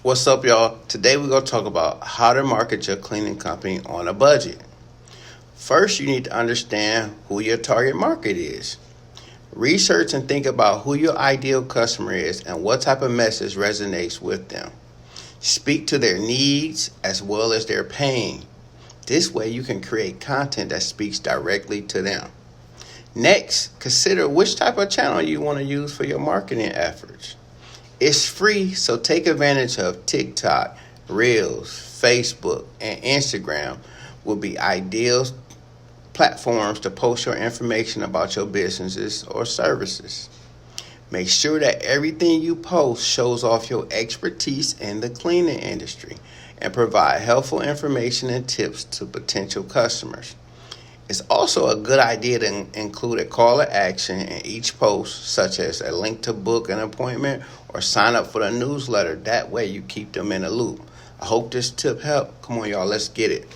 What's up, y'all? Today we're going to talk about how to market your cleaning company on a budget. First, you need to understand who your target market is. Research and think about who your ideal customer is and what type of message resonates with them. Speak to their needs as well as their pain. This way you can create content that speaks directly to them. Next, consider which type of channel you want to use for your marketing efforts. It's free, so take advantage of TikTok, Reels, Facebook, and Instagram will be ideal platforms to post your information about your businesses or services. Make sure that everything you post shows off your expertise in the cleaning industry and provide helpful information and tips to potential customers. It's also a good idea to include a call to action in each post, such as a link to book an appointment or sign up for the newsletter. That way you keep them in the loop. I hope this tip helped. Come on, y'all, let's get it.